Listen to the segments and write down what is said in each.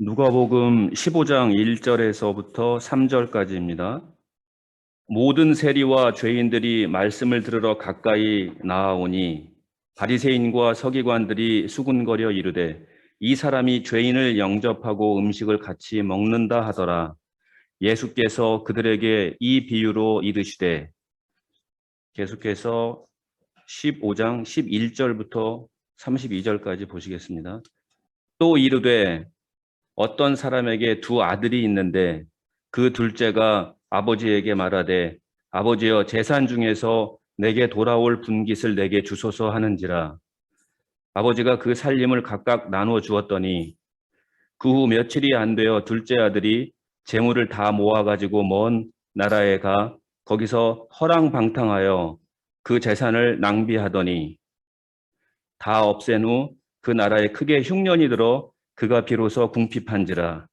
누가복음 15장 1절에서부터 3절까지입니다. 모든 세리와 죄인들이 말씀을 들으러 가까이 나아오니 바리새인과 서기관들이 수군거려 이르되 이 사람이 죄인을 영접하고 음식을 같이 먹는다 하더라. 예수께서 그들에게 이 비유로 이르시되, 계속해서 15장 11절부터 32절까지 보시겠습니다. 또 이르되 어떤 사람에게 두 아들이 있는데 그 둘째가 아버지에게 말하되 아버지여 재산 중에서 내게 돌아올 분깃을 내게 주소서 하는지라. 아버지가 그 살림을 각각 나누어 주었더니 그 후 며칠이 안 되어 둘째 아들이 재물을 다 모아가지고 먼 나라에 가 거기서 허랑방탕하여 그 재산을 낭비하더니 다 없앤 후 그 나라에 크게 흉년이 들어 그가 비로소 궁핍한지라.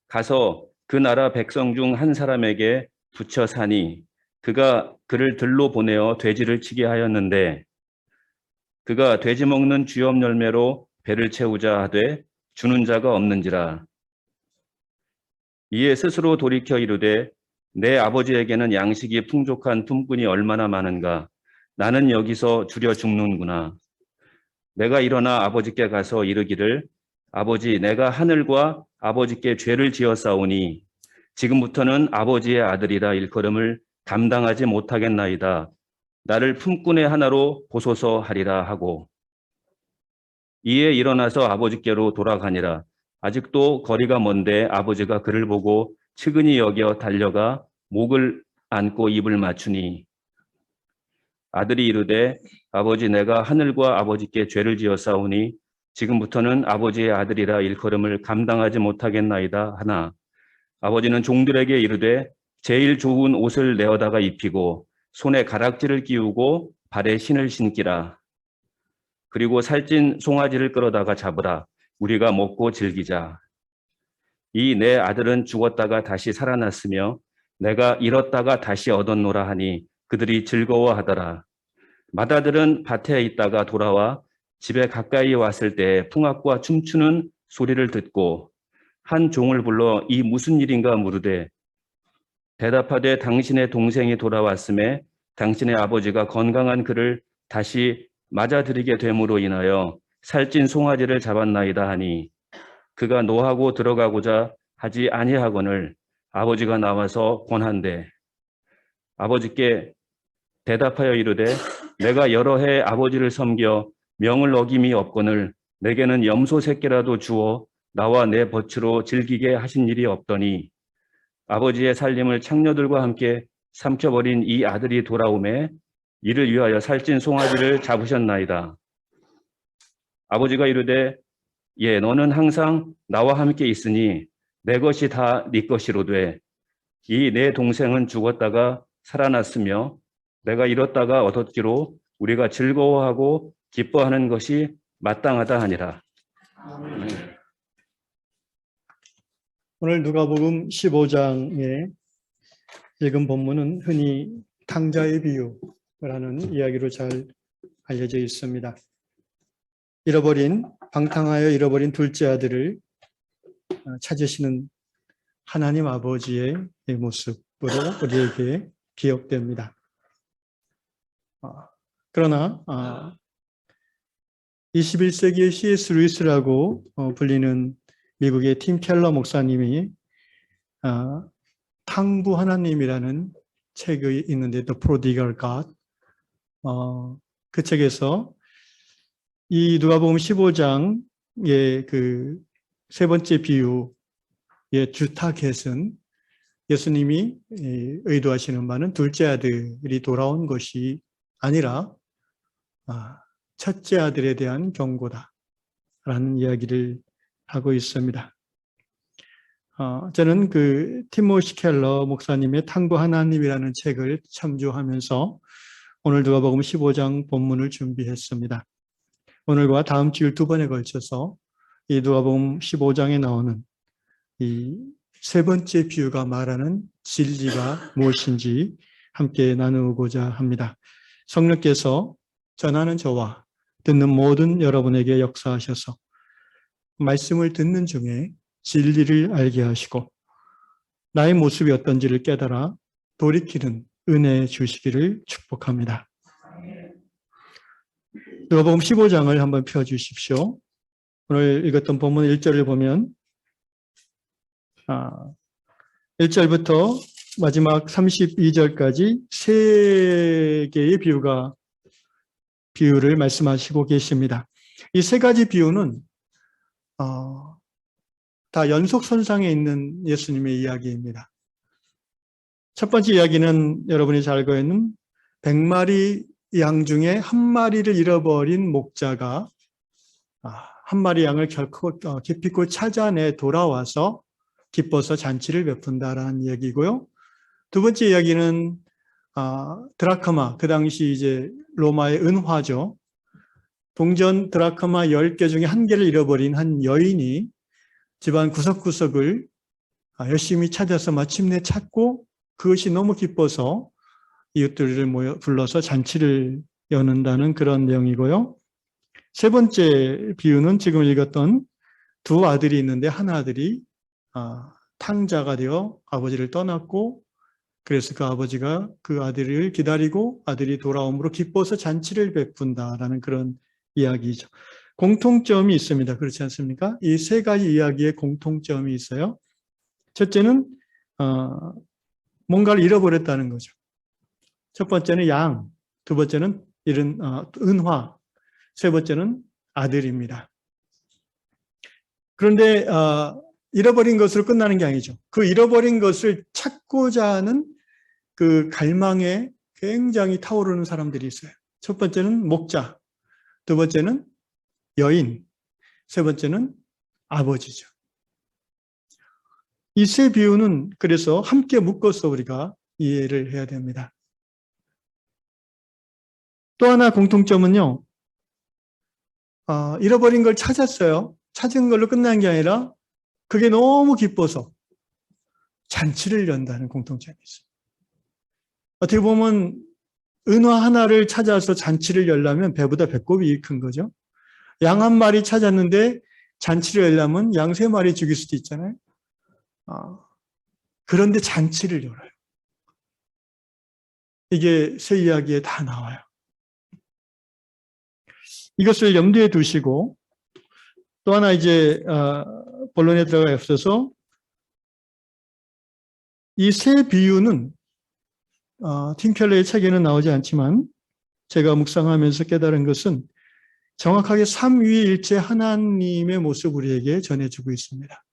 가서 그 나라 백성 중 한 사람에게 붙여 사니 그가 그를 들로 보내어 돼지를 치게 하였는데 그가 돼지 먹는 쥐업 열매로 배를 채우자 하되 주는 자가 없는지라. 이에 스스로 돌이켜 이르되 내 아버지에게는 양식이 풍족한 품꾼이 얼마나 많은가. 나는 여기서 줄여 죽는구나. 내가 일어나 아버지께 가서 이르기를 아버지 내가 하늘과 아버지께 죄를 지었사오니 지금부터는 아버지의 아들이라 일컬음을 감당하지 못하겠나이다. 나를 품꾼의 하나로 보소서 하리라 하고 이에 일어나서 아버지께로 돌아가니라. 아직도 거리가 먼데 아버지가 그를 보고 측은히 여겨 달려가 목을 안고 입을 맞추니 아들이 이르되 아버지 내가 하늘과 아버지께 죄를 지었사오니 지금부터는 아버지의 아들이라 일컬음을 감당하지 못하겠나이다 하나 아버지는 종들에게 이르되 제일 좋은 옷을 내어다가 입히고 손에 가락지를 끼우고 발에 신을 신기라. 그리고 살찐 송아지를 끌어다가 잡으라. 우리가 먹고 즐기자. 이 내 아들은 죽었다가 다시 살아났으며 내가 잃었다가 다시 얻었노라 하니 그들이 즐거워하더라. 맏아들은 밭에 있다가 돌아와 집에 가까이 왔을 때 풍악과 춤추는 소리를 듣고 한 종을 불러 이 무슨 일인가 물으되 대답하되 당신의 동생이 돌아왔음에 당신의 아버지가 건강한 그를 다시 맞아들이게 됨으로 인하여 살찐 송아지를 잡았나이다 하니 그가 노하고 들어가고자 하지 아니하거늘 아버지가 나와서 권한대 아버지께 대답하여 이르되 내가 여러 해 아버지를 섬겨 명을 어김이 없거늘 내게는 염소 새끼라도 주어 나와 내 벗으로 즐기게 하신 일이 없더니 아버지의 살림을 창녀들과 함께 삼켜버린 이 아들이 돌아오매 이를 위하여 살찐 송아지를 잡으셨나이다. 아버지가 이르되 예 너는 항상 나와 함께 있으니 내 것이 다 네 것이로되 이 내 동생은 죽었다가 살아났으며 내가 잃었다가 얻었기로 우리가 즐거워하고 기뻐하는 것이 마땅하다 하니라. 오늘 누가복음 15장의 읽은 본문은 흔히 탕자의 비유라는 이야기로 잘 알려져 있습니다. 방탕하여 잃어버린 둘째 아들을 찾으시는 하나님 아버지의 모습으로 우리에게 기억됩니다. 그러나 21세기의 C.S. 루이스라고 불리는 미국의 팀 켈러 목사님이 탕부 하나님이라는 책이 있는데 The Prodigal God 그 책에서 이 누가복음 15장의 그 세 번째 비유의 주타겟은 예수님이 의도하시는 바는 둘째 아들이 돌아온 것이 아니라 첫째 아들에 대한 경고다라는 이야기를 하고 있습니다. 저는 그 티모시 켈러 목사님의 탕부 하나님이라는 책을 참조하면서 오늘 누가복음 15장 본문을 준비했습니다. 오늘과 다음 주일 두 번에 걸쳐서 이 누가복음 15장에 나오는 이 세 번째 비유가 말하는 진리가 무엇인지 함께 나누고자 합니다. 성령께서 전하는 저와 듣는 모든 여러분에게 역사하셔서 말씀을 듣는 중에 진리를 알게 하시고 나의 모습이 어떤지를 깨달아 돌이키는 은혜 주시기를 축복합니다. 누가복음 15장을 한번 펴주십시오. 오늘 읽었던 본문 1절을 보면 1절부터 마지막 32절까지 세 개의 비유를 말씀하시고 계십니다. 이 세 가지 비유는 다 연속선상에 있는 예수님의 이야기입니다. 첫 번째 이야기는 여러분이 잘 알고 있는 100마리 양 중에 한 마리를 잃어버린 목자가 한 마리 양을 결코 기필코 찾아내 돌아와서 기뻐서 잔치를 베푼다라는 이야기고요. 두 번째 이야기는 드라크마, 그 당시 이제 로마의 은화죠. 동전 드라크마 10개 중에 한 개를 잃어버린 한 여인이 집안 구석구석을 열심히 찾아서 마침내 찾고 그것이 너무 기뻐서 이웃들을 불러서 잔치를 여는다는 그런 내용이고요. 세 번째 비유는 지금 읽었던 두 아들이 있는데 한 아들이 탕자가 되어 아버지를 떠났고 그래서 그 아버지가 그 아들을 기다리고 아들이 돌아옴으로 기뻐서 잔치를 베푼다라는 그런 이야기죠. 공통점이 있습니다. 그렇지 않습니까? 이 세 가지 이야기에 공통점이 있어요. 첫째는 뭔가를 잃어버렸다는 거죠. 첫 번째는 양, 두 번째는 은화, 세 번째는 아들입니다. 그런데 잃어버린 것으로 끝나는 게 아니죠. 그 잃어버린 것을 찾고자 하는 그 갈망에 굉장히 타오르는 사람들이 있어요. 첫 번째는 목자, 두 번째는 여인, 세 번째는 아버지죠. 이 세 비유는 그래서 함께 묶어서 우리가 이해를 해야 됩니다. 또 하나 공통점은요, 잃어버린 걸 찾았어요. 찾은 걸로 끝난 게 아니라 그게 너무 기뻐서 잔치를 연다는 공통점이 있어요. 어떻게 보면 은화 하나를 찾아서 잔치를 열려면 배보다 배꼽이 큰 거죠. 양 한 마리 찾았는데 잔치를 열려면 양 세 마리 죽일 수도 있잖아요. 그런데 잔치를 열어요. 이게 새 이야기에 다 나와요. 이것을 염두에 두시고 또 하나 이제 본론에 들어가 앞서서 이 세 비유는 팀 켈러의 책에는 나오지 않지만 제가 묵상하면서 깨달은 것은 정확하게 삼위일체 하나님의 모습 우리에게 전해주고 있습니다.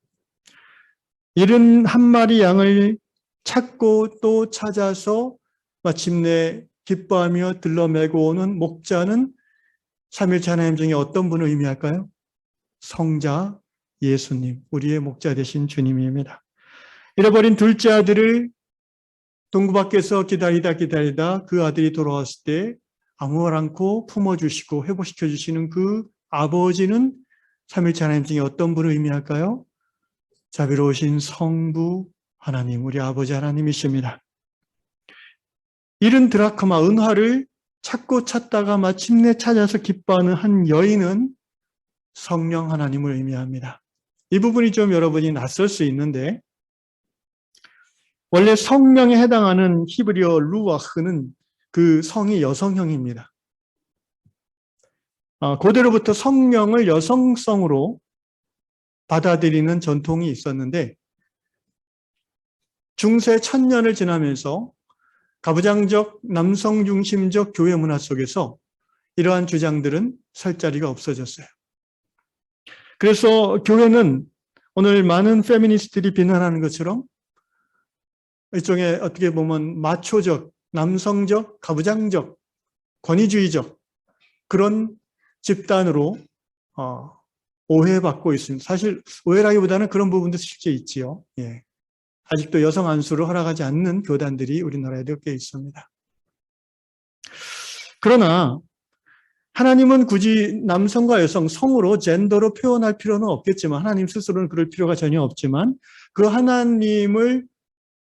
71마리 양을 찾고 또 찾아서 마침내 기뻐하며 들러매고 오는 목자는 삼위일체 하나님 중에 어떤 분을 의미할까요? 성자 예수님, 우리의 목자 되신 주님입니다. 잃어버린 둘째 아들을 동구 밖에서 기다리다 그 아들이 돌아왔을 때 아무 말 않고 품어주시고 회복시켜 주시는 그 아버지는 삼위일체 하나님 중에 어떤 분을 의미할까요? 자비로우신 성부 하나님, 우리 아버지 하나님이십니다. 잃은 드라크마, 은화를 찾고 찾다가 마침내 찾아서 기뻐하는 한 여인은 성령 하나님을 의미합니다. 이 부분이 좀 여러분이 낯설 수 있는데 원래 성령에 해당하는 히브리어 루아흐는 그 성이 여성형입니다. 고대로부터 성령을 여성성으로 받아들이는 전통이 있었는데 중세 1000년을 지나면서 가부장적 남성 중심적 교회 문화 속에서 이러한 주장들은 설 자리가 없어졌어요. 그래서 교회는 오늘 많은 페미니스트들이 비난하는 것처럼 일종의 어떻게 보면 마초적, 남성적, 가부장적, 권위주의적 그런 집단으로 오해받고 있습니다. 사실 오해라기보다는 그런 부분도 실제 있지요. 예. 아직도 여성 안수를 허락하지 않는 교단들이 우리나라에도 꽤 있습니다. 그러나 하나님은 굳이 남성과 여성, 성으로 젠더로 표현할 필요는 없겠지만 하나님 스스로는 그럴 필요가 전혀 없지만 그 하나님을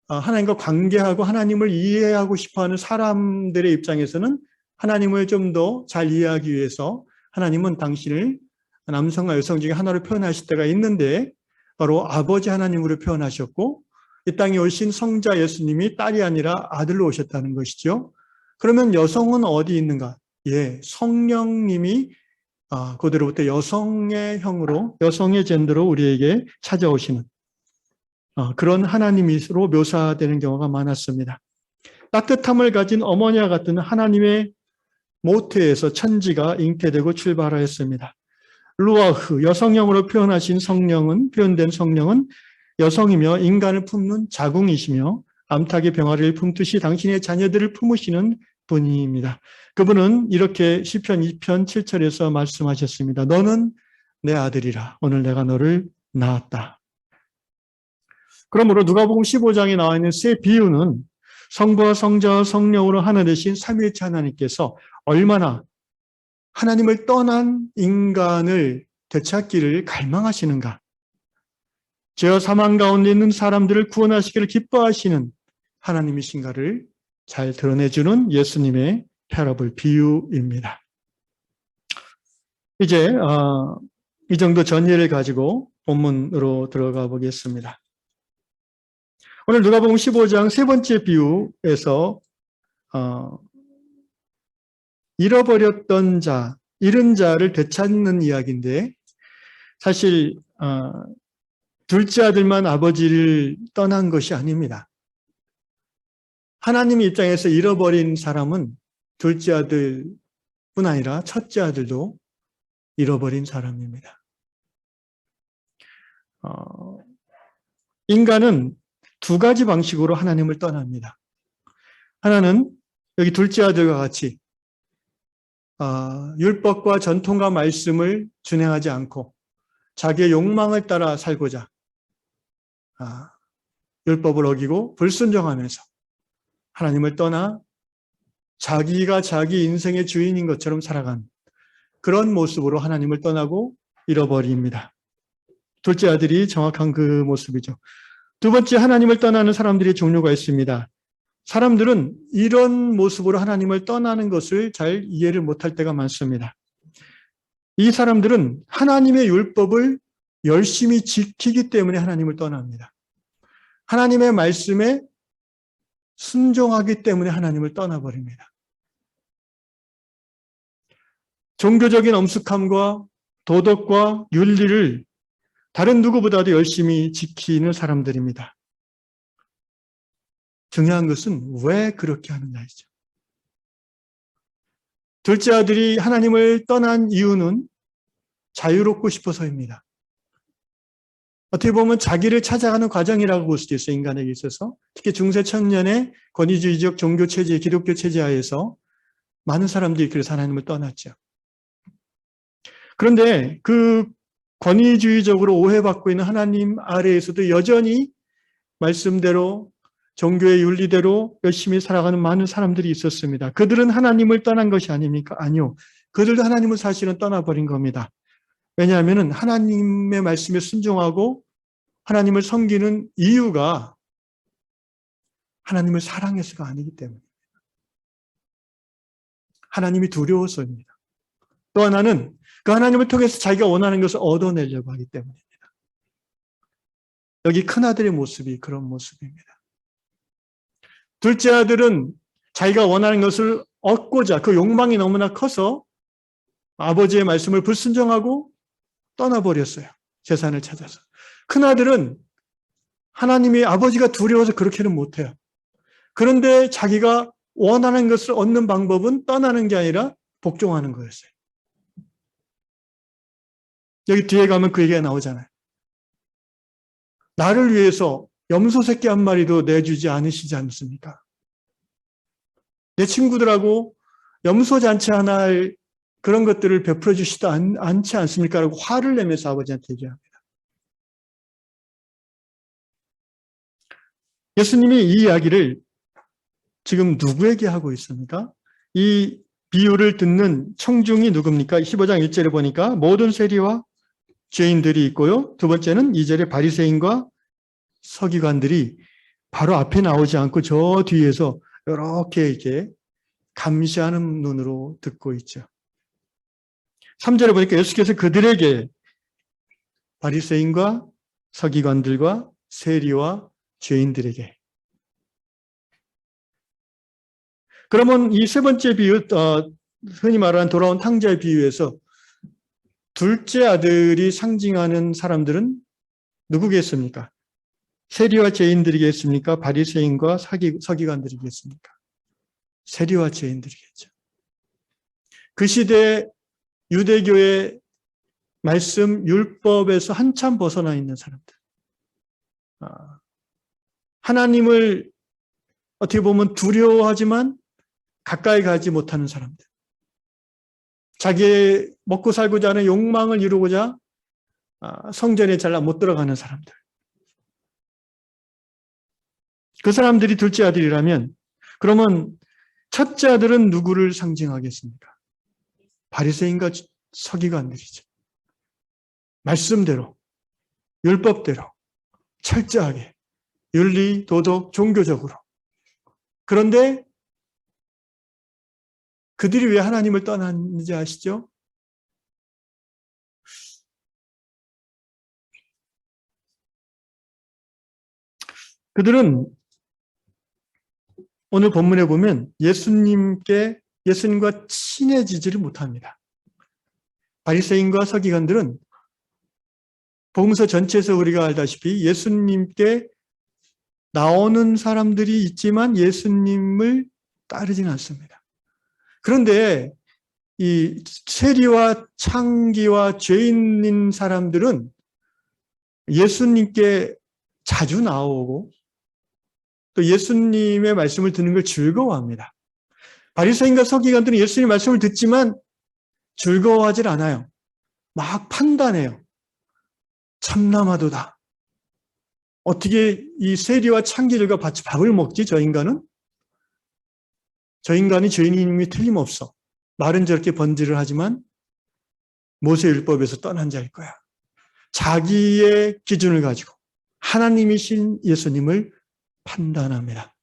하나님과 관계하고 하나님을 이해하고 싶어하는 사람들의 입장에서는 하나님을 좀 더 잘 이해하기 위해서 하나님은 당신을 남성과 여성 중에 하나로 표현하실 때가 있는데 바로 아버지 하나님으로 표현하셨고 이 땅에 오신 성자 예수님이 딸이 아니라 아들로 오셨다는 것이죠. 그러면 여성은 어디 있는가? 예, 성령님이 그대로부터 여성의 형으로, 여성의 젠더로 우리에게 찾아오시는 그런 하나님으로 묘사되는 경우가 많았습니다. 따뜻함을 가진 어머니와 같은 하나님의 모태에서 천지가 잉태되고 출발하였습니다. 루아흐, 여성형으로 표현된 성령은 여성이며 인간을 품는 자궁이시며 암탉의 병아리를 품듯이 당신의 자녀들을 품으시는 분입니다. 그분은 이렇게 시편 2편 7절에서 말씀하셨습니다. 너는 내 아들이라. 오늘 내가 너를 낳았다. 그러므로 누가복음 15장에 나와 있는 세 비유는 성부와 성자와 성령으로 하나 되신 삼위일체 하나님께서 얼마나 하나님을 떠난 인간을 되찾기를 갈망하시는가. 죄와 사망 가운데 있는 사람들을 구원하시기를 기뻐하시는 하나님이신가를 잘 드러내주는 예수님의 패러블 비유입니다. 이제 이 정도 전예를 가지고 본문으로 들어가 보겠습니다. 오늘 누가복음 15장 세 번째 비유에서 잃어버렸던 자, 잃은 자를 되찾는 이야기인데 사실 둘째 아들만 아버지를 떠난 것이 아닙니다. 하나님의 입장에서 잃어버린 사람은 둘째 아들뿐 아니라 첫째 아들도 잃어버린 사람입니다. 인간은 두 가지 방식으로 하나님을 떠납니다. 하나는 여기 둘째 아들과 같이 율법과 전통과 말씀을 준행하지 않고 자기의 욕망을 따라 살고자 율법을 어기고 불순종하면서 하나님을 떠나 자기가 자기 인생의 주인인 것처럼 살아간 그런 모습으로 하나님을 떠나고 잃어버립니다. 둘째 아들이 정확한 그 모습이죠. 두 번째, 하나님을 떠나는 사람들의 종류가 있습니다. 사람들은 이런 모습으로 하나님을 떠나는 것을 잘 이해를 못할 때가 많습니다. 이 사람들은 하나님의 율법을 열심히 지키기 때문에 하나님을 떠납니다. 하나님의 말씀에 순종하기 때문에 하나님을 떠나버립니다. 종교적인 엄숙함과 도덕과 윤리를 다른 누구보다도 열심히 지키는 사람들입니다. 중요한 것은 왜 그렇게 하느냐이죠. 둘째 아들이 하나님을 떠난 이유는 자유롭고 싶어서입니다. 어떻게 보면 자기를 찾아가는 과정이라고 볼 수도 있어요. 인간에게 있어서. 특히 중세 천년의 권위주의적 종교 체제, 기독교 체제 하에서 많은 사람들이 그래서 하나님을 떠났죠. 그런데 그 권위주의적으로 오해받고 있는 하나님 아래에서도 여전히 말씀대로 종교의 윤리대로 열심히 살아가는 많은 사람들이 있었습니다. 그들은 하나님을 떠난 것이 아닙니까? 아니요. 그들도 하나님을 사실은 떠나버린 겁니다. 왜냐하면 하나님의 말씀에 순종하고 하나님을 섬기는 이유가 하나님을 사랑해서가 아니기 때문입니다. 하나님이 두려워서입니다. 또 하나는 그 하나님을 통해서 자기가 원하는 것을 얻어내려고 하기 때문입니다. 여기 큰아들의 모습이 그런 모습입니다. 둘째 아들은 자기가 원하는 것을 얻고자 그 욕망이 너무나 커서 아버지의 말씀을 불순종하고 떠나버렸어요. 재산을 찾아서. 큰아들은 하나님이 아버지가 두려워서 그렇게는 못해요. 그런데 자기가 원하는 것을 얻는 방법은 떠나는 게 아니라 복종하는 거였어요. 여기 뒤에 가면 그 얘기가 나오잖아요. 나를 위해서 염소 새끼 한 마리도 내주지 않으시지 않습니까? 내 친구들하고 염소 잔치 하나 할 그런 것들을 베풀어 주시지도 않지 않습니까? 라고 화를 내면서 아버지한테 얘기합니다. 예수님이 이 이야기를 지금 누구에게 하고 있습니까? 이 비유를 듣는 청중이 누굽니까? 15장 1절에 보니까 모든 세리와 죄인들이 있고요. 두 번째는 2절에 바리새인과 서기관들이 바로 앞에 나오지 않고 저 뒤에서 이렇게 감시하는 눈으로 듣고 있죠. 3절에 보니까 예수께서 그들에게 바리새인과 서기관들과 세리와 죄인들에게. 그러면 이 세 번째 비유, 흔히 말하는 돌아온 탕자의 비유에서 둘째 아들이 상징하는 사람들은 누구겠습니까? 세리와 죄인들이겠습니까? 바리새인과 서기관들이겠습니까? 세리와 죄인들이겠죠. 그 시대 유대교의 말씀 율법에서 한참 벗어나 있는 사람들. 하나님을 어떻게 보면 두려워하지만 가까이 가지 못하는 사람들. 자기의 먹고 살고자 하는 욕망을 이루고자 성전에 잘 못 들어가는 사람들. 그 사람들이 둘째 아들이라면 그러면 첫째 아들은 누구를 상징하겠습니까? 바리새인과 서기관들이죠. 말씀대로, 율법대로, 철저하게, 윤리, 도덕, 종교적으로. 그런데 그들이 왜 하나님을 떠났는지 아시죠? 그들은 오늘 본문에 보면 예수님과 친해지지를 못합니다. 바리새인과 서기관들은 복음서 전체에서 우리가 알다시피 예수님께 나오는 사람들이 있지만 예수님을 따르지는 않습니다. 그런데 이 세리와 창기와 죄인인 사람들은 예수님께 자주 나오고 또 예수님의 말씀을 듣는 걸 즐거워합니다. 바리새인과 서기관들은 예수님의 말씀을 듣지만 즐거워하질 않아요. 막 판단해요. 참나마도다. 어떻게 이 세리와 창기들과 같이 밥을 먹지, 저 인간은? 저 인간이 죄인임이 틀림없어. 말은 저렇게 번지를 하지만 모세율법에서 떠난 자일 거야. 자기의 기준을 가지고 하나님이신 예수님을 판단합니다.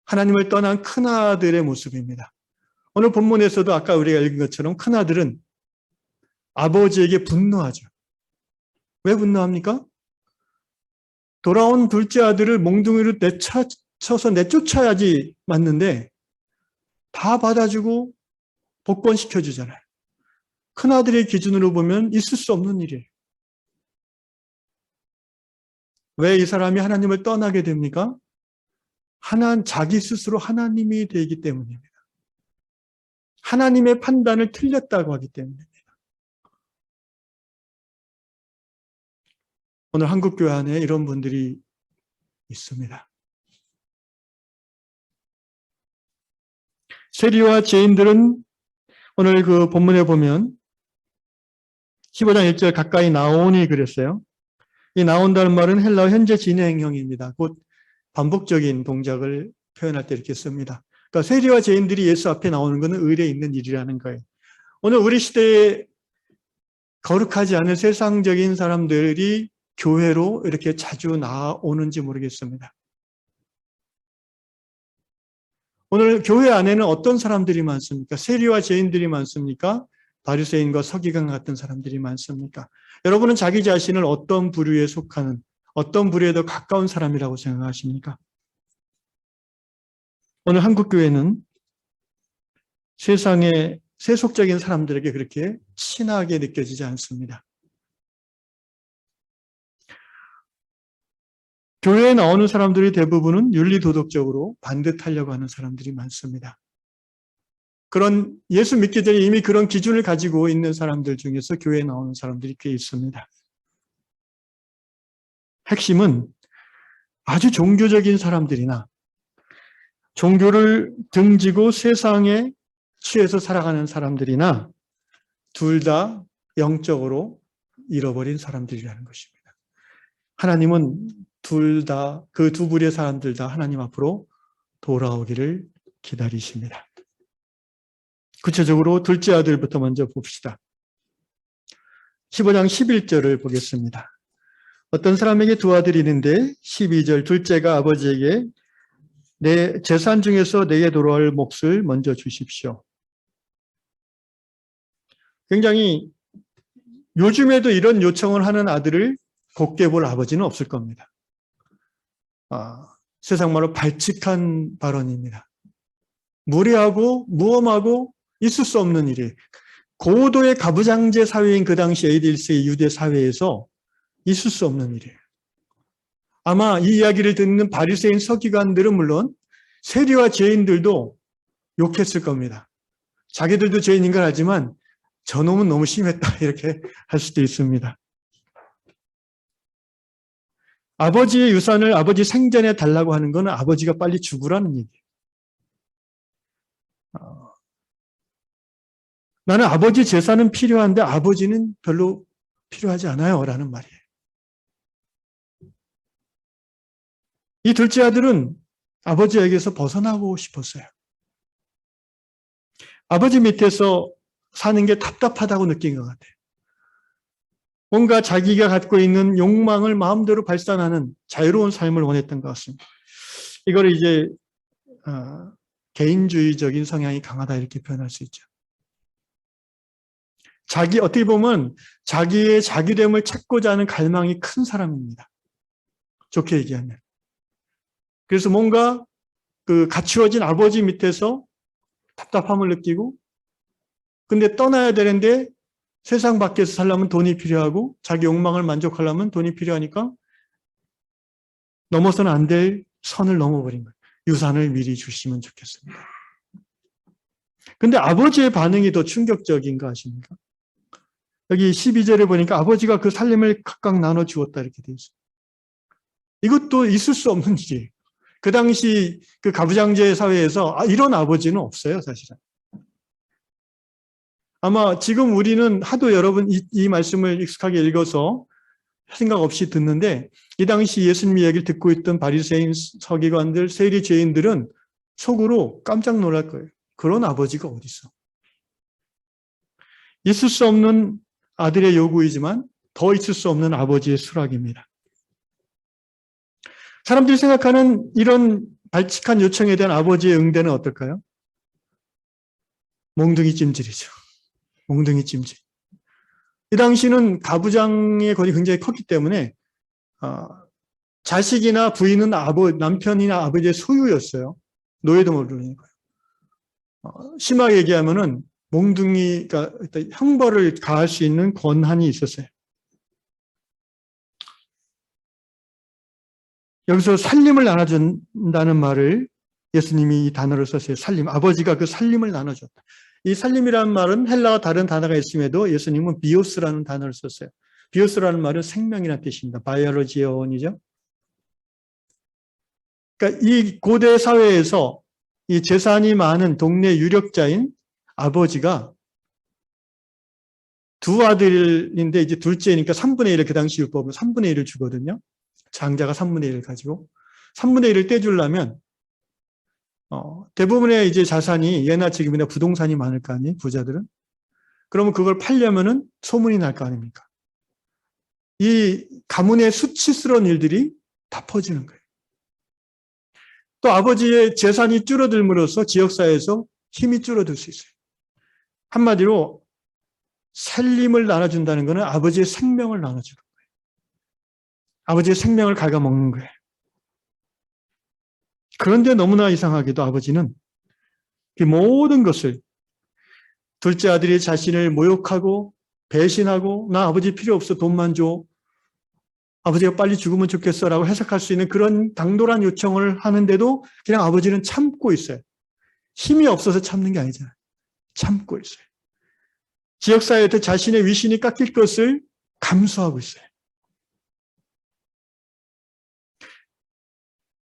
하나님을 떠난 큰아들의 모습입니다. 오늘 본문에서도 아까 우리가 읽은 것처럼 큰아들은 아버지에게 분노하죠. 왜 분노합니까? 돌아온 둘째 아들을 몽둥이로 내쳐서 내쫓아야지 맞는데 다 받아주고 복권시켜주잖아요. 큰아들의 기준으로 보면 있을 수 없는 일이에요. 왜 이 사람이 하나님을 떠나게 됩니까? 자기 스스로 하나님이 되기 때문입니다. 하나님의 판단을 틀렸다고 하기 때문입니다. 오늘 한국교회 안에 이런 분들이 있습니다. 세리와 죄인들은 오늘 그 본문에 보면 15장 1절 가까이 나오니 그랬어요. 이 나온다는 말은 헬라어 현재 진행형입니다. 곧 반복적인 동작을 표현할 때 이렇게 씁니다. 그러니까 세리와 죄인들이 예수 앞에 나오는 것은 의례 있는 일이라는 거예요. 오늘 우리 시대에 거룩하지 않은 세상적인 사람들이 교회로 이렇게 자주 나오는지 모르겠습니다. 오늘 교회 안에는 어떤 사람들이 많습니까? 세리와 죄인들이 많습니까? 바리새인과 서기관 같은 사람들이 많습니까? 여러분은 자기 자신을 어떤 부류에 속하는, 어떤 부류에 더 가까운 사람이라고 생각하십니까? 오늘 한국교회는 세상의 세속적인 사람들에게 그렇게 친하게 느껴지지 않습니다. 교회에 나오는 사람들이 대부분은 윤리도덕적으로 반듯하려고 하는 사람들이 많습니다. 그런 예수 믿기 전에 이미 그런 기준을 가지고 있는 사람들 중에서 교회에 나오는 사람들이 꽤 있습니다. 핵심은 아주 종교적인 사람들이나 종교를 등지고 세상에 취해서 살아가는 사람들이나 둘 다 영적으로 잃어버린 사람들이라는 것입니다. 하나님은 그 두 부류의 사람들 다 하나님 앞으로 돌아오기를 기다리십니다. 구체적으로 둘째 아들부터 먼저 봅시다. 15장 11절을 보겠습니다. 어떤 사람에게 두 아들이 있는데 12절 둘째가 아버지에게 내 재산 중에서 내게 돌아올 몫을 먼저 주십시오. 굉장히 요즘에도 이런 요청을 하는 아들을 곱게 볼 아버지는 없을 겁니다. 세상 말로 발칙한 발언입니다. 무례하고 무엄하고 있을 수 없는 일이 고도의 가부장제 사회인 그 당시 AD 1세기 유대 사회에서 있을 수 없는 일이에요. 아마 이 이야기를 듣는 바리새인 서기관들은 물론 세리와 죄인들도 욕했을 겁니다. 자기들도 죄인인 걸 알지만 저놈은 너무 심했다 이렇게 할 수도 있습니다. 아버지의 유산을 아버지 생전에 달라고 하는 것은 아버지가 빨리 죽으라는 얘기예요. 나는 아버지 재산은 필요한데 아버지는 별로 필요하지 않아요 라는 말이에요. 이 둘째 아들은 아버지에게서 벗어나고 싶었어요. 아버지 밑에서 사는 게 답답하다고 느낀 것 같아요. 뭔가 자기가 갖고 있는 욕망을 마음대로 발산하는 자유로운 삶을 원했던 것 같습니다. 이걸 이제 개인주의적인 성향이 강하다 이렇게 표현할 수 있죠. 어떻게 보면 자기의 자기됨을 찾고자 하는 갈망이 큰 사람입니다. 좋게 얘기하면. 그래서 뭔가 그 갖추어진 아버지 밑에서 답답함을 느끼고 근데 떠나야 되는데 세상 밖에서 살려면 돈이 필요하고 자기 욕망을 만족하려면 돈이 필요하니까 넘어서는 안 될 선을 넘어버린 거예요. 유산을 미리 주시면 좋겠습니다. 근데 아버지의 반응이 더 충격적인 거 아십니까? 여기 12절에 보니까 아버지가 그 살림을 각각 나눠 주었다 이렇게 되어 있어요. 이것도 있을 수 없는 일이에요. 그 당시 그 가부장제 사회에서 이런 아버지는 없어요, 사실은. 아마 지금 우리는 하도 여러분 이 말씀을 익숙하게 읽어서 생각 없이 듣는데 이 당시 예수님 이야기를 듣고 있던 바리새인 서기관들, 세리 죄인들은 속으로 깜짝 놀랄 거예요. 그런 아버지가 어디 있어? 있을 수 없는 아들의 요구이지만 더 있을 수 없는 아버지의 수락입니다. 사람들이 생각하는 이런 발칙한 요청에 대한 아버지의 응대는 어떨까요? 몽둥이 찜질이죠. 몽둥이 찜질. 이 당시는 가부장의 권이 굉장히 컸기 때문에 자식이나 부인은 남편이나 아버지의 소유였어요. 노예도 모르는 거예요. 심하게 얘기하면은 몽둥이가 형벌을 가할 수 있는 권한이 있었어요. 여기서 살림을 나눠준다는 말을 예수님이 이 단어를 썼어요. 살림. 아버지가 그 살림을 나눠줬다. 이 살림이라는 말은 헬라어 다른 단어가 있음에도 예수님은 비오스라는 단어를 썼어요. 비오스라는 말은 생명이라는 뜻입니다. 바이올로지어원이죠. 그러니까 이 고대 사회에서 이 재산이 많은 동네 유력자인 아버지가 두 아들인데 이제 둘째니까 3분의 1을 그 당시 율법은 3분의 1을 주거든요. 장자가 3분의 1을 가지고 3분의 1을 떼주려면 대부분의 이제 자산이 예나 지금이나 부동산이 많을 거 아니에요, 부자들은. 그러면 그걸 팔려면은 소문이 날 거 아닙니까? 이 가문의 수치스러운 일들이 다 퍼지는 거예요. 또 아버지의 재산이 줄어들므로써 지역사회에서 힘이 줄어들 수 있어요. 한마디로 살림을 나눠준다는 것은 아버지의 생명을 나눠주는 거예요. 아버지의 생명을 갉아먹는 거예요. 그런데 너무나 이상하게도 아버지는 그 모든 것을 둘째 아들이 자신을 모욕하고 배신하고 나 아버지 필요 없어 돈만 줘. 아버지가 빨리 죽으면 좋겠어라고 해석할 수 있는 그런 당돌한 요청을 하는데도 그냥 아버지는 참고 있어요. 힘이 없어서 참는 게 아니잖아요. 참고 있어요. 지역사회에서 자신의 위신이 깎일 것을 감수하고 있어요.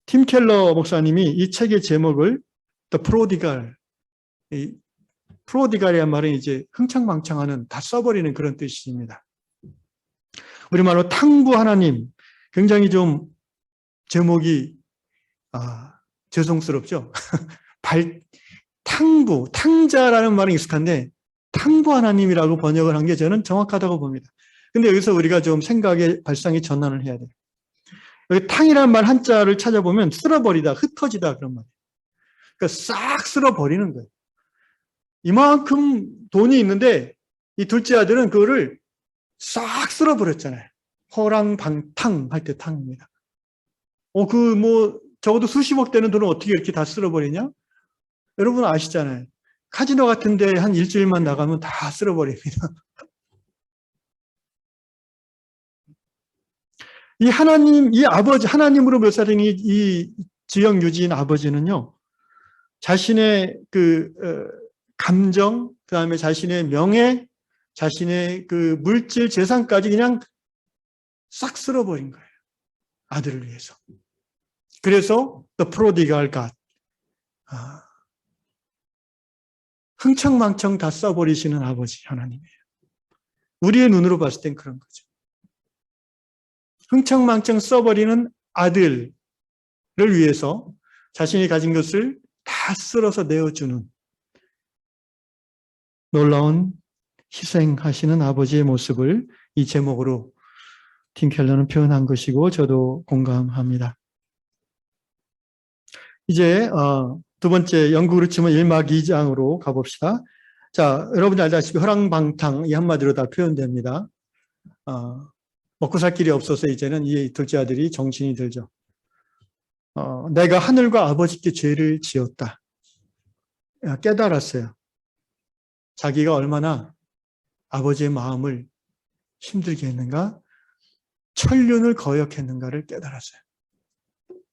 팀 켈러 목사님이 이 책의 제목을 The Prodigal, 프로디갈이란 말은 이제 흥청망청하는, 다 써버리는 그런 뜻입니다. 우리말로 탕부 하나님, 굉장히 좀 제목이 죄송스럽죠. 탕부, 탕자라는 말은 익숙한데 탕부 하나님이라고 번역을 한 게 저는 정확하다고 봅니다. 근데 여기서 우리가 좀 생각의 발상의 전환을 해야 돼요. 여기 탕이라는 말 한자를 찾아보면 쓸어버리다, 흩어지다 그런 말이에요. 그러니까 싹 쓸어버리는 거예요. 이만큼 돈이 있는데 이 둘째 아들은 그거를 싹 쓸어버렸잖아요. 호랑방탕 할 때 탕입니다. 적어도 수십억 되는 돈을 어떻게 이렇게 다 쓸어버리냐? 여러분 아시잖아요. 카지노 같은데 한 일주일만 나가면 다 쓸어버립니다. 이 하나님, 이 아버지, 하나님으로 묘사된 이 지역 유지인 아버지는요, 자신의 감정, 그 다음에 자신의 명예, 자신의 그 물질 재산까지 그냥 싹 쓸어버린 거예요. 아들을 위해서. 그래서 The Prodigal God. 흥청망청 다 써버리시는 아버지 하나님이에요. 우리의 눈으로 봤을 땐 그런 거죠. 흥청망청 써버리는 아들을 위해서 자신이 가진 것을 다 쓸어서 내어주는 놀라운 희생하시는 아버지의 모습을 이 제목으로 팀 켈러는 표현한 것이고 저도 공감합니다. 이제 두 번째 영국으로 치면 1막 2장으로 가봅시다. 자, 여러분들 알다시피 허랑방탕 이 한마디로 다 표현됩니다. 먹고 살 길이 없어서 이제는 이 둘째 아들이 정신이 들죠. 내가 하늘과 아버지께 죄를 지었다. 깨달았어요. 자기가 얼마나 아버지의 마음을 힘들게 했는가, 천륜을 거역했는가를 깨달았어요.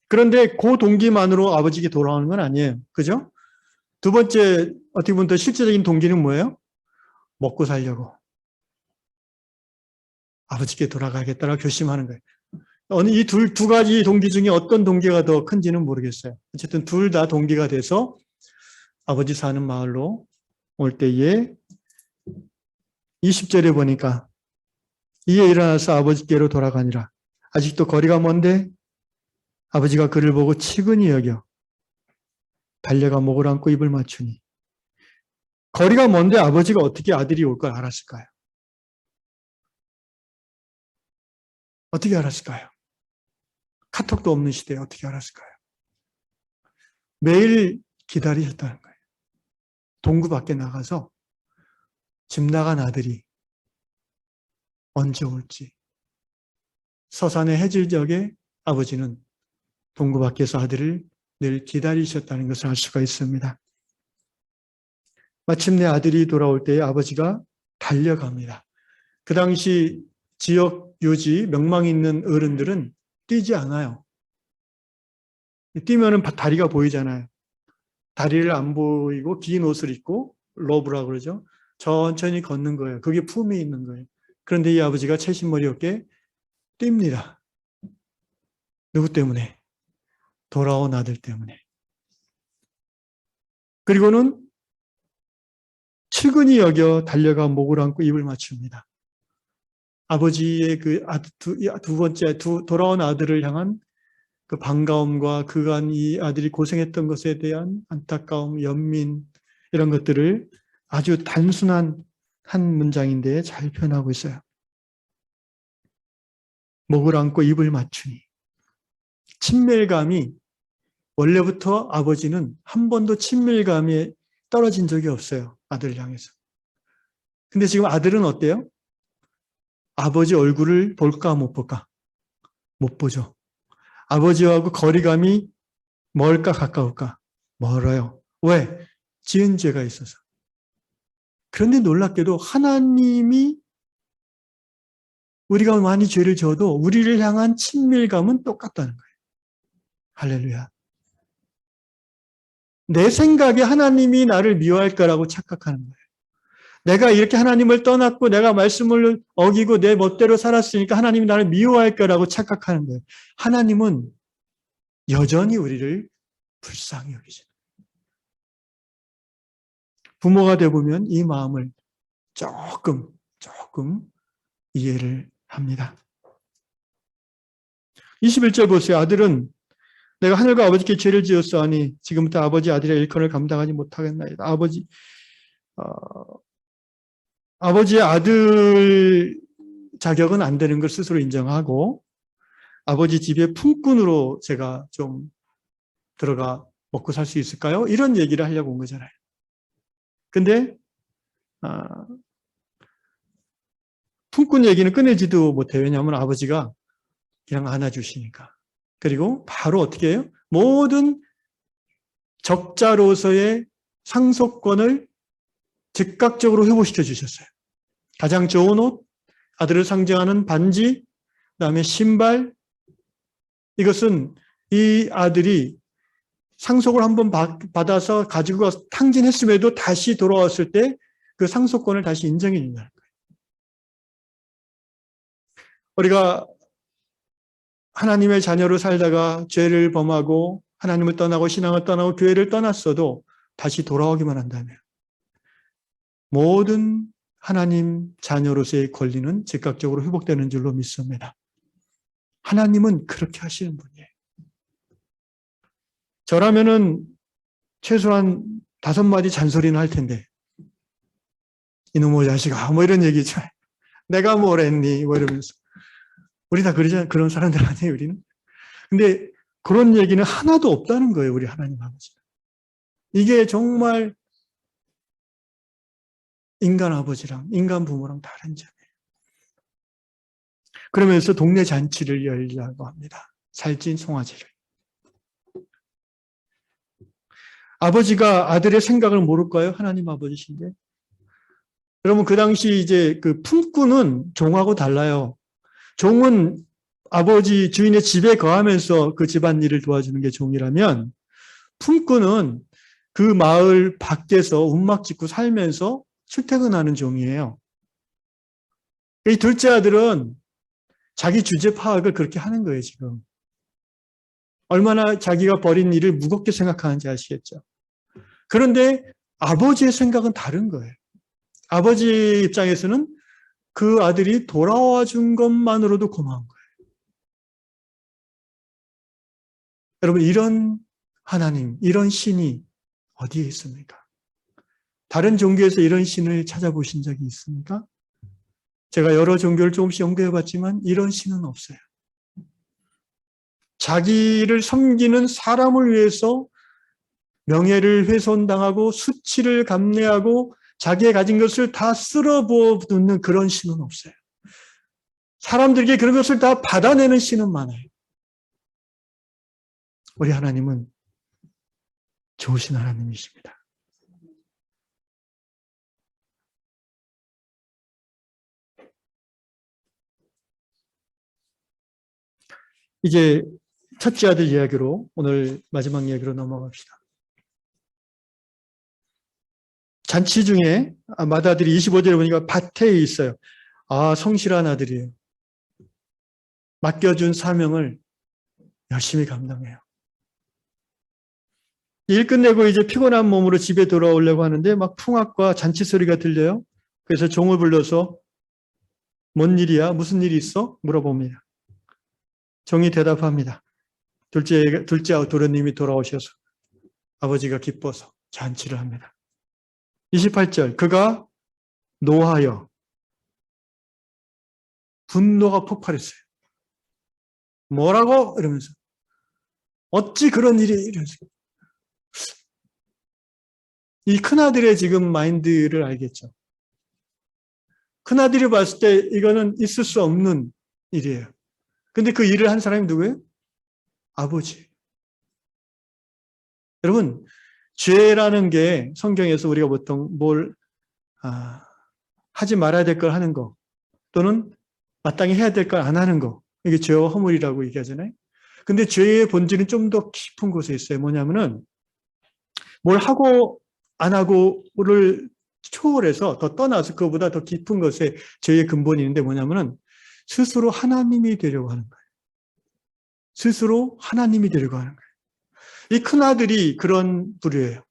그런데 그 동기만으로 아버지께 돌아오는 건 아니에요. 그죠? 두 번째, 어떻게 보면 더 실제적인 동기는 뭐예요? 먹고 살려고. 아버지께 돌아가겠다라고 결심하는 거예요. 이 두 가지 동기 중에 어떤 동기가 더 큰지는 모르겠어요. 어쨌든 둘 다 동기가 돼서 아버지 사는 마을로 올 때에 20절에 보니까 이에 일어나서 아버지께로 돌아가니라. 아직도 거리가 먼데 아버지가 그를 보고 치근히 여겨 달려가 목을 안고 입을 맞추니. 거리가 먼데 아버지가 어떻게 아들이 올 걸 알았을까요? 어떻게 알았을까요? 카톡도 없는 시대에 어떻게 알았을까요? 매일 기다리셨다는 거예요. 동구 밖에 나가서 집 나간 아들이 언제 올지. 서산의 해질녘에 아버지는 동구 밖에서 아들을 늘 기다리셨다는 것을 알 수가 있습니다. 마침내 아들이 돌아올 때에 아버지가 달려갑니다. 그 당시 지역 유지 명망 있는 어른들은 뛰지 않아요. 뛰면은 다리가 보이잖아요. 다리를 안 보이고 긴 옷을 입고 로브라고 그러죠. 천천히 걷는 거예요. 그게 품이 있는 거예요. 그런데 이 아버지가 채신머리 없게 뜁니다. 누구 때문에? 돌아온 아들 때문에. 그리고는 치근히 여겨 달려가 목을 안고 입을 맞춥니다. 아버지의 두 번째 돌아온 아들을 향한 그 반가움과 그간 이 아들이 고생했던 것에 대한 안타까움, 연민 이런 것들을 아주 단순한 한 문장인데 잘 표현하고 있어요. 목을 안고 입을 맞추니. 친밀감이 원래부터 아버지는 한 번도 친밀감에 떨어진 적이 없어요. 아들을 향해서. 근데 지금 아들은 어때요? 아버지 얼굴을 볼까 못 볼까? 못 보죠. 아버지하고 거리감이 멀까 가까울까? 멀어요. 왜? 지은 죄가 있어서. 그런데 놀랍게도 하나님이 우리가 많이 죄를 지어도 우리를 향한 친밀감은 똑같다는 거예요. 할렐루야. 내 생각에 하나님이 나를 미워할 거라고 착각하는 거예요. 내가 이렇게 하나님을 떠났고 내가 말씀을 어기고 내 멋대로 살았으니까 하나님이 나를 미워할 거라고 착각하는 거예요. 하나님은 여전히 우리를 불쌍히 여기죠. 부모가 되보면 이 마음을 조금 이해를 합니다. 21절 보세요. 아들은 내가 하늘과 아버지께 죄를 지었사오니 지금부터 아버지 아들의 일컬을 감당하지 못하겠나이다. 아버지의 아들 자격은 안 되는 걸 스스로 인정하고 아버지 집에 품꾼으로 제가 좀 들어가 먹고 살 수 있을까요? 이런 얘기를 하려고 온 거잖아요. 근데 품꾼 얘기는 꺼내지도 못해요. 왜냐하면 아버지가 그냥 안아주시니까. 그리고 바로 어떻게 해요? 모든 적자로서의 상속권을 즉각적으로 회복시켜 주셨어요. 가장 좋은 옷, 아들을 상징하는 반지, 그다음에 신발. 이것은 이 아들이 상속을 한번 받아서 가지고 가서 탕진했음에도 다시 돌아왔을 때 그 상속권을 다시 인정해 준다는 거예요. 우리가 하나님의 자녀로 살다가 죄를 범하고 하나님을 떠나고 신앙을 떠나고 교회를 떠났어도 다시 돌아오기만 한다면 모든 하나님 자녀로서의 권리는 즉각적으로 회복되는 줄로 믿습니다. 하나님은 그렇게 하시는 분이에요. 저라면은 최소한 5마디 잔소리는 할 텐데, 이놈의 자식아, 뭐 이런 얘기죠. 내가 뭘 했니? 뭐 이러면서. 우리 다 그러잖아요. 그런 사람들 아니에요, 우리는. 근데 그런 얘기는 하나도 없다는 거예요, 우리 하나님 아버지. 이게 정말 인간 아버지랑 인간 부모랑 다른 점이에요. 그러면서 동네 잔치를 열려고 합니다. 살찐 송아지를. 아버지가 아들의 생각을 모를까요? 하나님 아버지신데. 여러분, 그 당시 이제 그 품꾼은 종하고 달라요. 종은 아버지 주인의 집에 거하면서 그 집안일을 도와주는 게 종이라면, 품꾼은 그 마을 밖에서 움막 짓고 살면서 출퇴근하는 종이에요. 이 둘째 아들은 자기 주제 파악을 그렇게 하는 거예요, 지금. 얼마나 자기가 벌인 일을 무겁게 생각하는지 아시겠죠? 그런데 아버지의 생각은 다른 거예요. 아버지 입장에서는 그 아들이 돌아와 준 것만으로도 고마운 거예요. 여러분, 이런 하나님, 이런 신이 어디에 있습니까? 다른 종교에서 이런 신을 찾아보신 적이 있습니까? 제가 여러 종교를 조금씩 연구해 봤지만 이런 신은 없어요. 자기를 섬기는 사람을 위해서 명예를 훼손당하고 수치를 감내하고 자기의 가진 것을 다 쓸어부어 놓는 그런 신은 없어요. 사람들에게 그런 것을 다 받아내는 신은 많아요. 우리 하나님은 좋으신 하나님이십니다. 이제 첫째 아들 이야기로, 오늘 마지막 이야기로 넘어갑시다. 잔치 중에 맏아들이 25절에 보니까 밭에 있어요. 아, 성실한 아들이에요. 맡겨준 사명을 열심히 감당해요. 일 끝내고 이제 피곤한 몸으로 집에 돌아오려고 하는데 막 풍악과 잔치 소리가 들려요. 그래서 종을 불러서 뭔 일이야? 무슨 일이 있어? 물어봅니다. 종이 대답합니다. 둘째 도련님이 돌아오셔서 아버지가 기뻐서 잔치를 합니다. 28절, 그가 노하여 분노가 폭발했어요. 뭐라고? 이러면서 어찌 그런 일이 이러면서. 이 큰아들의 지금 마인드를 알겠죠. 큰아들이 봤을 때 이거는 있을 수 없는 일이에요. 근데 그 일을 한 사람이 누구예요? 아버지. 여러분, 죄라는 게 성경에서 우리가 보통 뭘 하지 말아야 될 걸 하는 거, 또는 마땅히 해야 될 걸 안 하는 거, 이게 죄와 허물이라고 얘기하잖아요. 근데 죄의 본질은 좀 더 깊은 곳에 있어요. 뭐냐면은 뭘 하고 안 하고를 초월해서 더 떠나서 그거보다 더 깊은 것에 죄의 근본이 있는데 뭐냐면은 스스로 하나님이 되려고 하는 거예요. 스스로 하나님이 되려고 하는 거예요. 이 큰아들이 그런 부류예요.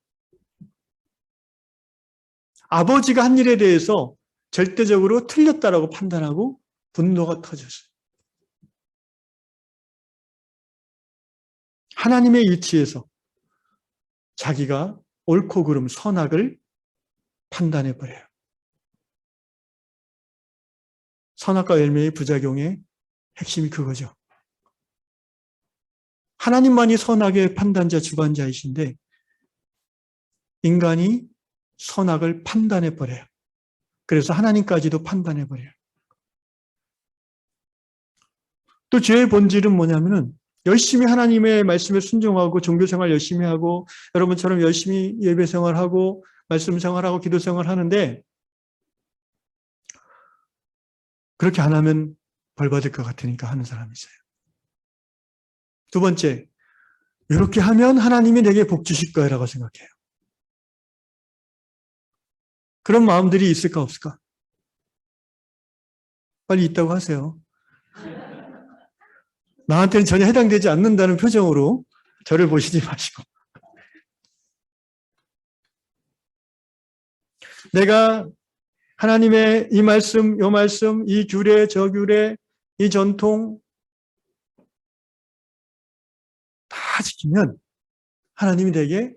아버지가 한 일에 대해서 절대적으로 틀렸다라고 판단하고 분노가 터졌어요. 하나님의 위치에서 자기가 옳고 그름, 선악을 판단해버려요. 선악과 열매의 부작용의 핵심이 그거죠. 하나님만이 선악의 판단자, 주관자이신데 인간이 선악을 판단해버려요. 그래서 하나님까지도 판단해버려요. 또 죄의 본질은 뭐냐면은 열심히 하나님의 말씀에 순종하고 종교생활 열심히 하고 여러분처럼 열심히 예배생활하고 말씀생활하고 기도생활 하는데 그렇게 안 하면 벌 받을 것 같으니까 하는 사람이 있어요. 두 번째, 이렇게 하면 하나님이 내게 복 주실 거라고 생각해요. 그런 마음들이 있을까 없을까? 빨리 있다고 하세요. 나한테는 전혀 해당되지 않는다는 표정으로 저를 보시지 마시고. 내가 하나님의 이 말씀, 요 말씀, 이 규례, 저 규례, 이 전통 다 지키면 하나님이 내게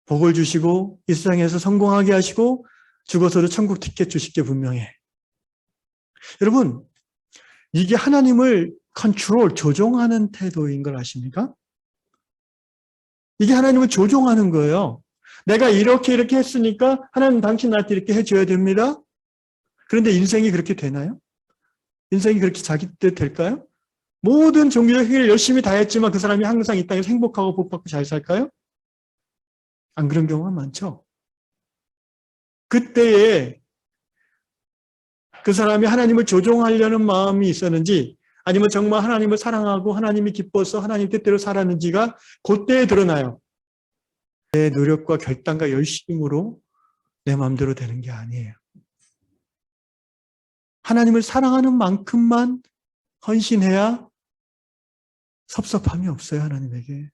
복을 주시고 이 세상에서 성공하게 하시고 죽어서도 천국 티켓 주실 게 분명해. 여러분, 이게 하나님을 컨트롤, 조종하는 태도인 걸 아십니까? 이게 하나님을 조종하는 거예요. 내가 이렇게 했으니까 하나님 당신 나한테 이렇게 해줘야 됩니다. 그런데 인생이 그렇게 되나요? 인생이 그렇게 자기 뜻 될까요? 모든 종교적 행위를 열심히 다 했지만 그 사람이 항상 이 땅에서 행복하고 복받고 잘 살까요? 안 그런 경우가 많죠. 그때에 그 사람이 하나님을 조종하려는 마음이 있었는지 아니면 정말 하나님을 사랑하고 하나님이 기뻐서 하나님 뜻대로 살았는지가 그때에 드러나요. 내 노력과 결단과 열심으로 내 마음대로 되는 게 아니에요. 하나님을 사랑하는 만큼만 헌신해야 섭섭함이 없어요, 하나님에게.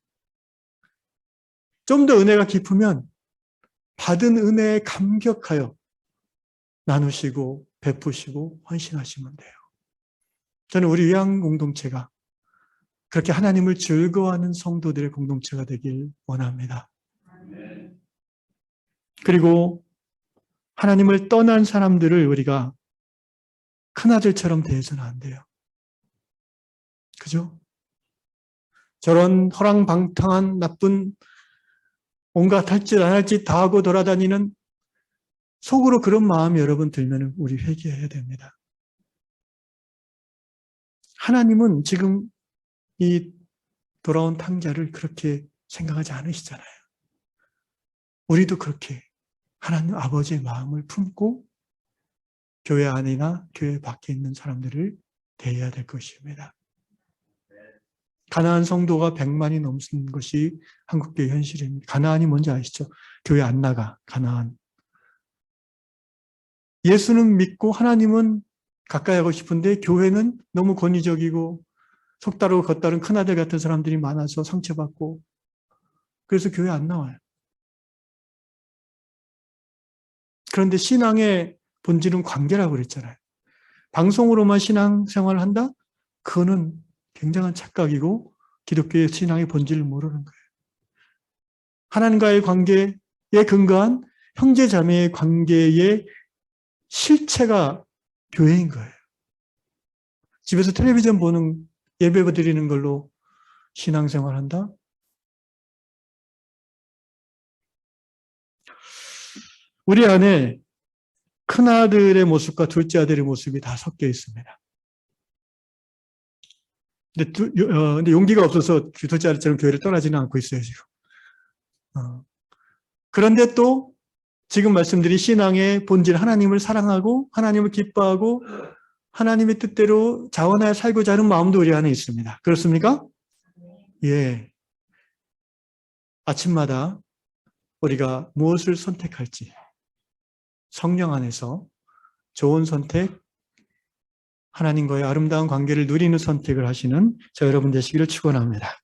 좀 더 은혜가 깊으면 받은 은혜에 감격하여 나누시고 베푸시고 헌신하시면 돼요. 저는 우리 위안 공동체가 그렇게 하나님을 즐거워하는 성도들의 공동체가 되길 원합니다. 그리고 하나님을 떠난 사람들을 우리가 큰아들처럼 대해서는 안 돼요. 그죠? 저런 허랑방탕한 나쁜 온갖 할 짓 안 할 짓 다 하고 돌아다니는 속으로 그런 마음이 여러분 들면 우리 회개해야 됩니다. 하나님은 지금 이 돌아온 탕자를 그렇게 생각하지 않으시잖아요. 우리도 그렇게 하나님 아버지의 마음을 품고 교회 안이나 교회 밖에 있는 사람들을 대해야 될 것입니다. 가나안 성도가 100만이 넘는 것이 한국교회 현실입니다. 가나안이 뭔지 아시죠? 교회 안 나가, 가나안. 예수는 믿고 하나님은 가까이 하고 싶은데 교회는 너무 권위적이고 속다르고 겉다른 큰아들 같은 사람들이 많아서 상처받고 그래서 교회 안 나와요. 그런데 신앙의 본질은 관계라고 그랬잖아요. 방송으로만 신앙생활을 한다? 그거는 굉장한 착각이고 기독교의 신앙의 본질을 모르는 거예요. 하나님과의 관계에 근거한 형제자매의 관계의 실체가 교회인 거예요. 집에서 텔레비전 보는 예배 드리는 걸로 신앙생활 한다? 우리 안에 큰아들의 모습과 둘째 아들의 모습이 다 섞여 있습니다. 근데 용기가 없어서 둘째 아들처럼 교회를 떠나지는 않고 있어요, 지금. 그런데 또 지금 말씀드린 신앙의 본질, 하나님을 사랑하고 하나님을 기뻐하고 하나님의 뜻대로 자원하여 살고자 하는 마음도 우리 안에 있습니다. 그렇습니까? 예. 아침마다 우리가 무엇을 선택할지 성령 안에서 좋은 선택, 하나님과의 아름다운 관계를 누리는 선택을 하시는 저 여러분 되시기를 축원합니다.